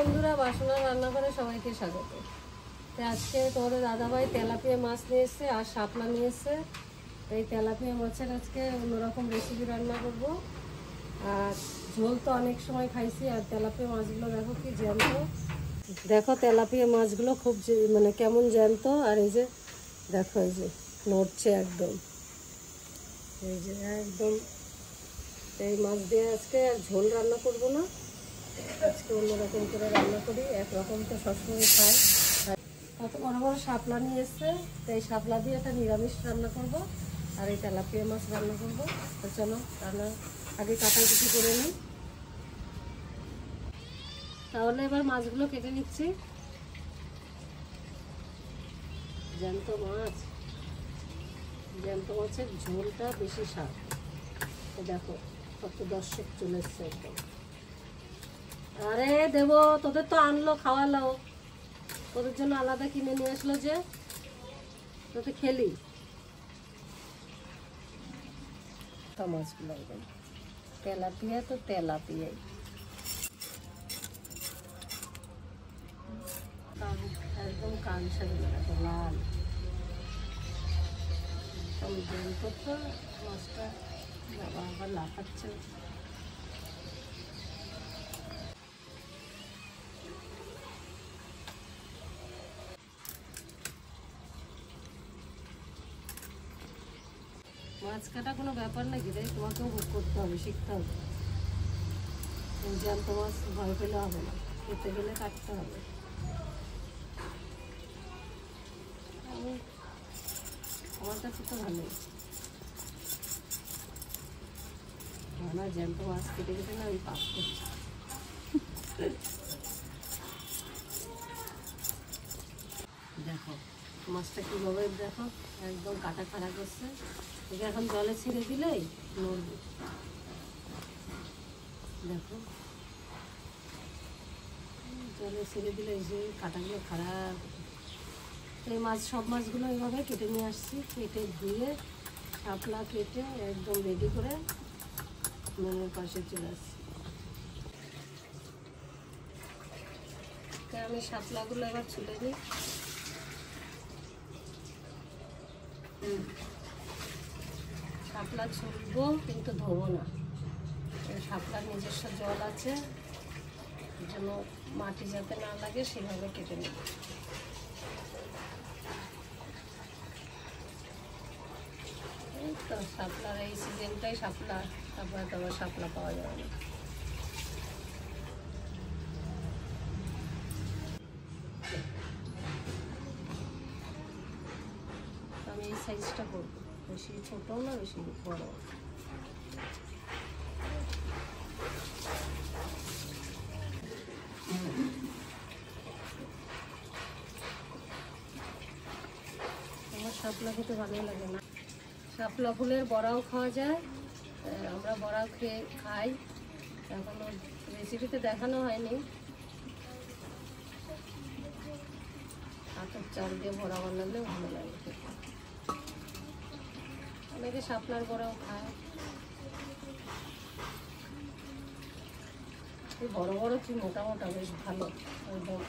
বন্ধুরা, বাসনা রান্নাঘরে সবাইকে স্বাগত। আজকে তোমাদের দাদাভাই তেলাপিয়া মাছ নিয়ে এসছে আর শাপলা নিয়ে এসছে। এই তেলাপিয়া মাছের আজকে অন্যরকম রেসিপি রান্না করব। আর ঝোল তো অনেক সময় খাইছি। আর তেলাপিয়া মাছগুলো দেখো কি জ্যান্ত, দেখো তেলাপিয়া মাছগুলো খুব মানে কেমন জ্যান্ত। আর এই যে দেখো, এই যে নড়ছে একদম, এই যে একদম। এই মাছ দিয়ে আজকে আর ঝোল রান্না করব না, আজকে অন্যরকম করে রান্না করি। একরকম তো সবসময় খাই। কত বড় বড় শাপলা নিয়ে এসছে, তো এই শাপলা দিয়ে একটা নিরামিষ রান্না করব আর এই তেলাপিয়া মাছ রান্না করব। তো চলো রান্না আগে কাটাকুটি করে নিই। তাহলে এবার মাছগুলো কেটে নিচ্ছি। জ্যান্ত মাছ, জ্যান্ত মাছের ঝোলটা বেশি স্বাদ। দেখো কত দর্শক চলে এসছে একদম। আরে দেবো, তোদের তো আনলো, খাওয়ালো, তোদের জন্য আলাদা কিনে নিয়ে আসলো যে, তোতে খেলি মাছগুলো একদম তেলাপিয়া, তো তেলাপিয়াই একদম কাঁচা দেখো লাল একদম তো মাছটা। বাবা আবার লাফাচ্ছে। মাছ কাটা কোনো ব্যাপার নাকি রে, তোমাকেও বুক করতে হবে, শিখতে হবে। জ্যান্ত মাছ ভয় পেলে হবে না, খেতে গেলে কাটতে হবে। আমার কাছে তো ভালোই না, জ্যান্ত মাছ কেটে কেটে না ওই পাপ করছে। দেখো মাছটা কীভাবে, দেখো একদম কাটা খাড়া করছে। একে এখন জলে ছেড়ে দিলেই নড়বে। দেখো জলে ছেড়ে দিলে এই যে কাটাগুলো খারাপ। এই মাছ, সব মাছগুলো এইভাবে কেটে নিয়ে আসছি, কেটে ধুয়ে শাপলা কেটে একদম রেডি করে মনের পাশে চলে আসছি। আমি শাপলাগুলো এবার ছুলে দিই। শাপলা ছুলবো কিন্তু ধোবো না, শাপলার নিজস্ব জল আছে, এর জন্য মাটি যাতে না লাগে সেভাবে কেটে নেব। এই তো শাপলার এই সিজনটাই শাপলা, তারপরে তো আবার শাপলা পাওয়া যাবে না। আমি এই সাইজটা করবো, বেশি ছোটো না বেশি বড়। আমার শাপলা খেতে ভালোই লাগে না। শাপলা ফুলের বড়াও খাওয়া যায়, আমরা বড়াও খেয়ে খাই। এখনো রেসিপিতে দেখানো হয়নি। আতপ চাল দিয়ে বড়া বানালে ভালো লাগে খেতে। অনেকে শাপলার বড়াও খায়। এই বড় বড় কি মোটা মোটা, বেশ ভালো একদম।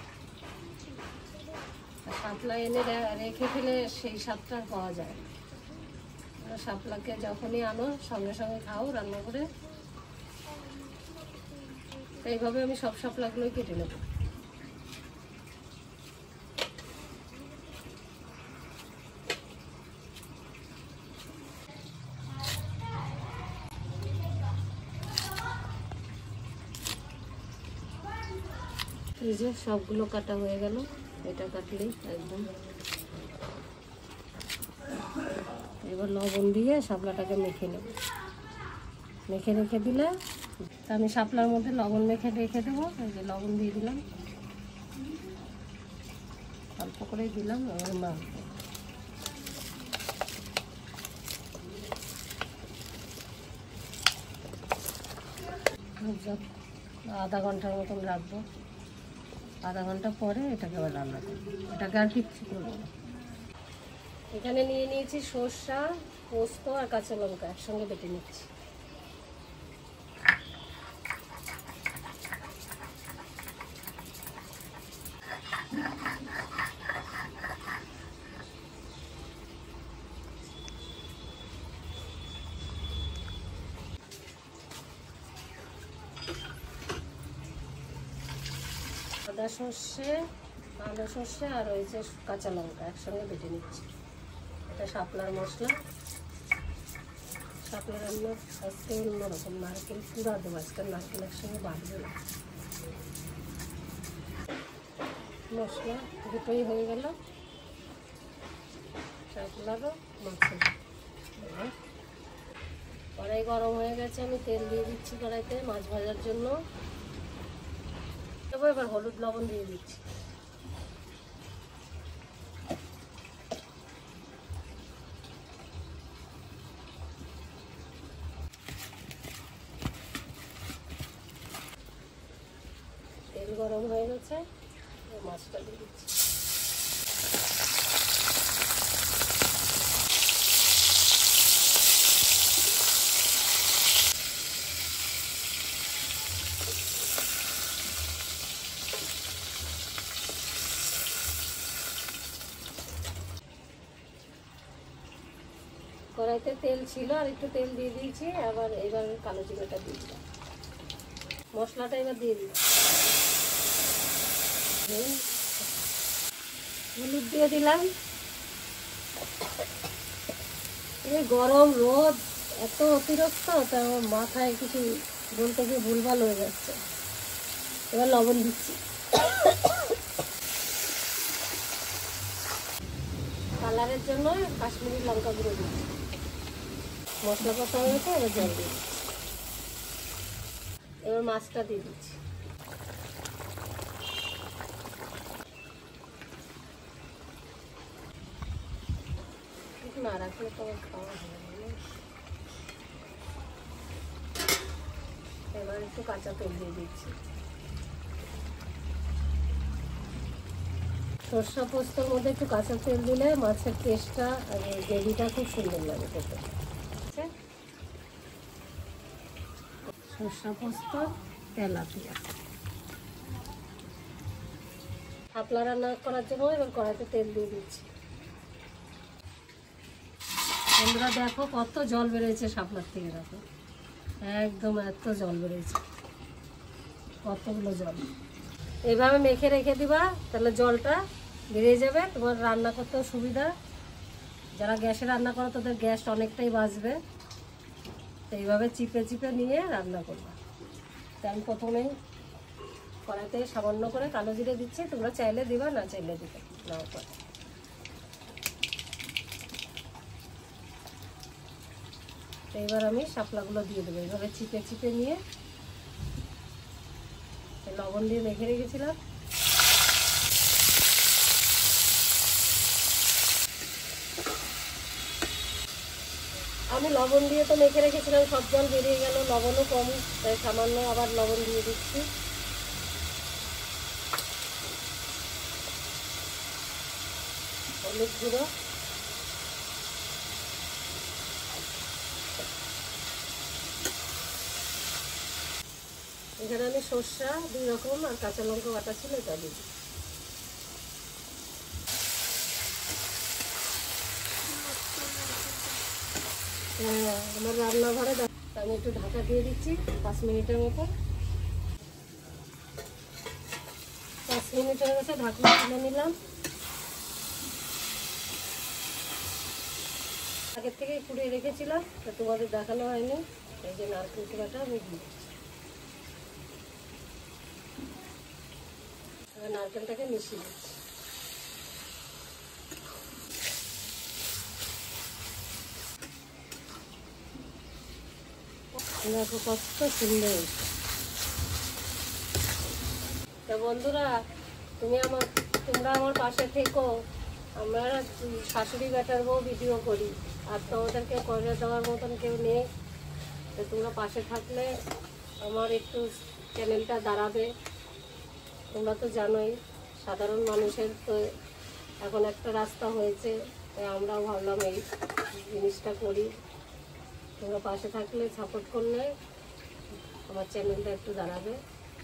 শাপলা এনে রেখে ফেলে সেই স্বাদটা পাওয়া যায়। শাপলাকে যখনই আনো সঙ্গে সঙ্গে খাও রান্না করে। এইভাবে আমি সব শাপলাগুলোই কেটে নেব। এই যে সবগুলো কাটা হয়ে গেল, এটা কাটলেই একদম। এবার লবণ দিয়ে শাপলাটাকে মেখে নেব। মেখে রেখে দিলে, আমি শাপলার মধ্যে লবণ মেখে রেখে দেবো। এই যে লবণ দিয়ে দিলাম, অল্প করেই দিলাম। এবার মাখবো। আধা ঘন্টার মতন রাখবো। আধা ঘন্টা পরে এটাকে আবার রান্না করবো। এটাকে আর কিচ্ছু করবো না। এখানে নিয়ে নিয়েছি সরষা, পোস্ত আর কাঁচা লঙ্কা একসঙ্গে বেটে নিচ্ছি। আদা সর্ষে আর রয়েছে কাঁচা লঙ্কা একসঙ্গে বেটে নিচ্ছি। এটা শাপলার মশলা। শাপলা রান্না আজকে অন্যরকম, নারকেল পুরা দেবো আজকে, নারকেল একসঙ্গে বাটবে না। মশলা দুটোই হয়ে গেল, শাপলারও মাছের। কড়াই গরম হয়ে গেছে, আমি তেল দিয়ে দিচ্ছি কড়াইতে মাছ ভাজার জন্য। এবার হলুদ লবণ দিয়ে দিচ্ছি। তেল গরম হয়ে গেছে, মাছটা দিয়ে দিচ্ছি। কড়াইতে তেল ছিল আর একটু তেল দিয়ে দিয়েছি, এবার কালো জিরাটা দিয়ে দিলাম। মশলাটা এবার দিয়ে দিচ্ছি। হলুদ দিয়ে দিলাম। এই গরম রোদ এত অতিরিক্ত, তা আমার মাথায় কিছু বলতে গিয়ে ভুলভাল হয়ে যাচ্ছে। এবার লবণ দিচ্ছি। কালারের জন্য কাশ্মীরি লঙ্কা গুঁড়ো দিচ্ছি। মশলা কষা হয়ে গেছে, এবার জল দিয়ে দিচ্ছি। এবার মাছটা দিয়ে দিচ্ছি। না রাখলে তো খাওয়া হবে না। এবার একটু কাঁচা তেল দিয়ে দিচ্ছি। সরষা পোস্তর মধ্যে একটু কাঁচা তেল দিলে মাছের টেস্টটা আর গ্রেভিটা খুব সুন্দর লাগে খেতে। সরষা পোস্ত তেলাপিয়া শাপলা রান্না করার জন্য এবার কড়াইতে তেল দিয়ে দিচ্ছি। বন্ধুরা দেখো কত জল বেরোয়েছে শাপলার থেকে, দেখো একদম এত জল বেরোয়েছে, কতগুলো জল। এইভাবে মেখে রেখে দিবা, তাহলে জলটা বেরিয়ে যাবে, তোমার রান্না করতেও সুবিধা। যারা গ্যাসে রান্না করো তাদের গ্যাস অনেকটাই বাঁচবে। তো এইভাবে চিপে চিপে নিয়ে রান্না করবা। তাই আমি প্রথমেই কড়াইতে সামান্য করে কালো জিরে দিচ্ছি, তোমরা চাইলে দিবা, না চাইলে দিবে নাও করে। এবার আমি শাপলাগুলো দিয়ে দেবো, এইভাবে চিপে চিপে নিয়ে। লবণ দিয়ে মেখে রেখেছিলাম, আমি লবণ দিয়ে তো মেখে রেখেছিলাম, সব জল বেরিয়ে গেল, লবণও কম, তাই সামান্য আবার লবণ দিয়ে দিচ্ছি। হলুদ গুঁড়ো, এখানে আমি সর্ষা 2 রকম আর কাঁচা লঙ্কা বাটা ছিল, এটা দিই। হ্যাঁ, আমার রান্নাঘরে আমি একটু ঢাকা দিয়ে দিচ্ছি 5 মিনিটের মতো। 5 মিনিট হয়ে গেছে, ঢাকনা তুলে নিলাম। আগের থেকে কুড়িয়ে রেখেছিলাম, তো তোমাদের দেখানো হয়নি। এই যে নারকেল কুড়াটা আমি দিচ্ছি। নারকেলটাকে মিশিয়ে দিচ্ছি। দেখো কত সুন্দর। তো বন্ধুরা, তোমরা আমার পাশে থেকো। আমরা শাশুড়ি বেটার বউ ভিডিও করি, আর তোমাদেরকে করে দেওয়ার মতন কেউ নেই। তো তোমরা পাশে থাকলে আমার একটু চ্যানেলটা দাঁড়াবে। তোমরা তো জানোই সাধারণ মানুষের তো এখন একটা রাস্তা হয়েছে, তাই আমরাও ভাবলাম এই জিনিসটা করি। তোমরা পাশে থাকলে, সাপোর্ট করলে আমার চ্যানেলটা একটু দাঁড়াবে।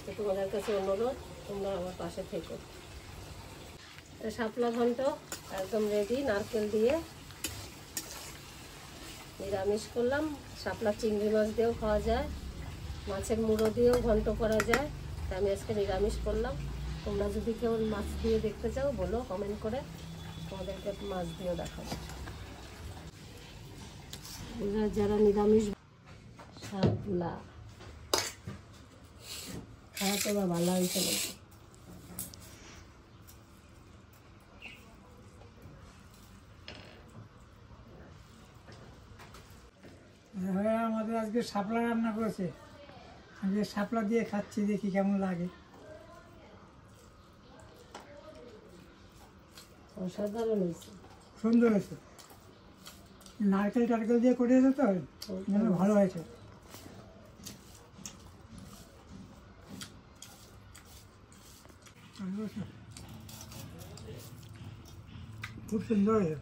তো তোমাদের কাছে অনুরোধ, তোমরা আমার পাশে থেকো। শাপলা ঘন্ট একদম রেডি, নারকেল দিয়ে নিরামিষ করলাম। শাপলা চিংড়ি মাছ দিয়েও খাওয়া যায়, মাছের মুড়ো দিয়েও ঘন্ট করা যায়। তাই আমি আজকে নিরামিষ করলাম। তোমরা যদি কেউ মাছ দিয়ে দেখতে চাও বলো কমেন্ট করে, তোমাদেরকে মাছ দিয়েও দেখাবো। এরা যারা নিরামিষ শাপলা খাওয়া তো বা ভালো হয়েছে নাকি। আমাদের আজকে শাপলা রান্না করেছে, আজকে শাপলা দিয়ে খাচ্ছি, দেখি কেমন লাগে। অসাধারণ হয়েছে, সুন্দর হয়েছে, নারকেল টারকেল দিয়ে করেছে তো ভালো হয়েছে। খুব সুন্দর হয়েছে।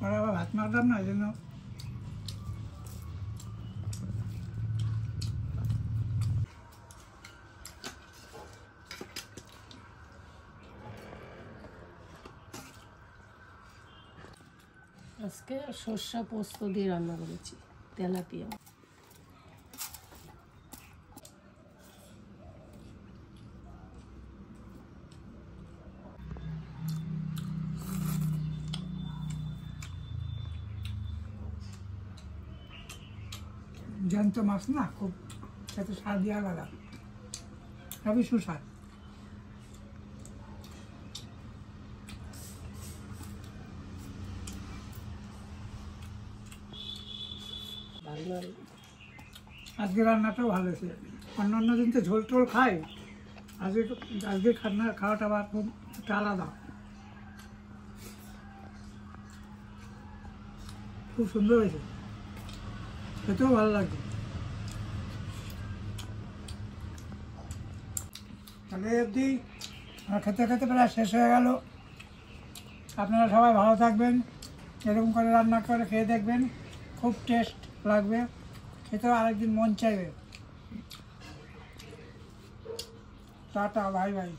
ওরা আবার ভাত মারতাম না, এই জন্য আজকে সর্ষা পোস্ত দিয়ে রান্না করেছি তেলাপিয়া। জ্যান্ত মাছ না, খুব সাথে স্বাদ দিয়ে আলাদা, সবই সুস্বাদ। আজকে রান্নাটাও ভালো হয়েছে। অন্যান্য দিন তো ঝোল টোল খাই, আজকে আজকে খাওয়াটা আবার খুব একটা আলাদা, খুব সুন্দর হয়েছে, খেতেও ভালো লাগছে। তাহলে অবধি আমার খেতে খেতে প্রায় শেষ হয়ে গেল। আপনারা সবাই ভালো থাকবেন, এরকম করে রান্না করে খেয়ে দেখবেন, খুব টেস্ট লাগবে, খেতেও আরেকদিন মন চাইবে। Tata, bye bye.